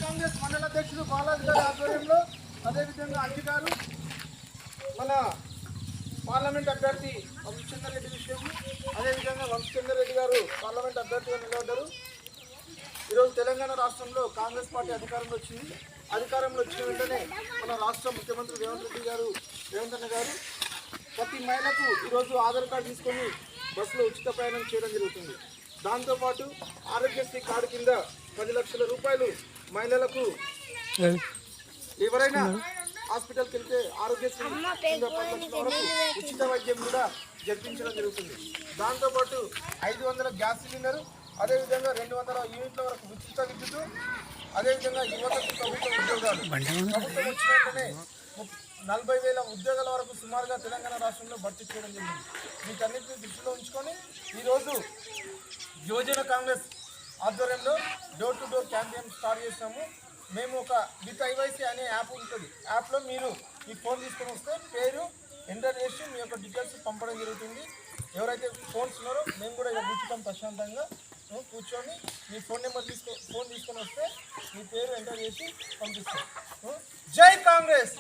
కాంగ్రెస్ మండల అధ్యక్షుడు బాలాజీ గారి ఆధ్వర్యంలో అదేవిధంగా అధికారులు మన పార్లమెంట్ అభ్యర్థి వంశచంద్ర రెడ్డి విషయం అదేవిధంగా వంశచంద్ర రెడ్డి గారు పార్లమెంట్ అభ్యర్థిగా నిలబడ్డారు. ఈరోజు తెలంగాణ రాష్ట్రంలో కాంగ్రెస్ పార్టీ అధికారంలో వచ్చింది. అధికారంలో వచ్చిన వెంటనే మన రాష్ట్ర ముఖ్యమంత్రి రేవంత్ అన్న గారు ప్రతి మహిళకు ఈరోజు ఆధార్ కార్డు తీసుకొని బస్సులో ఉచిత ప్రయాణం చేయడం జరుగుతుంది. దాంతోపాటు ఆరోగ్యశ్రీ కార్డు కింద 10 లక్షల రూపాయలు మహిళలకు ఎవరైనా హాస్పిటల్కి వెళ్తే ఆరోగ్యశ్రీ కింద 10 లక్షల వరకు ఉచిత వైద్యం కూడా జరిపించడం జరుగుతుంది. దాంతోపాటు 500 గ్యాస్ సిలిండరు, అదేవిధంగా 200 యూనిట్ల వరకు ఉచిత విద్యుత్, అదేవిధంగా యువతకు ప్రభుత్వ ఉద్యోగాలు. ప్రభుత్వం వచ్చిన వెంటనే 40,000 ఉద్యోగాల వరకు సుమారుగా తెలంగాణ రాష్ట్రంలో భర్తీ చేయడం జరిగింది. వీటన్నిటిని దృష్టిలో ఉంచుకొని ఈరోజు యువజన కాంగ్రెస్ ఆధ్వర్యంలో door to door campaign start చేస్తాము. మేము ఒక విత్ ఐవైసీ అనే యాప్ ఉంటుంది. యాప్లో మీరు మీ ఫోన్ తీసుకొని వస్తే పేరు ఎంటర్ చేసి మీ యొక్క డీటెయిల్స్ పంపడం జరుగుతుంది. ఎవరైతే ఫోన్స్ ఉన్నారో మేము కూడా ఇలా కూర్చుంటాం ప్రశాంతంగా కూర్చొని మీ ఫోన్ నెంబర్ తీసుకొని వస్తే మీ పేరు ఎంటర్ చేసి పంపిస్తాం. జై కాంగ్రెస్.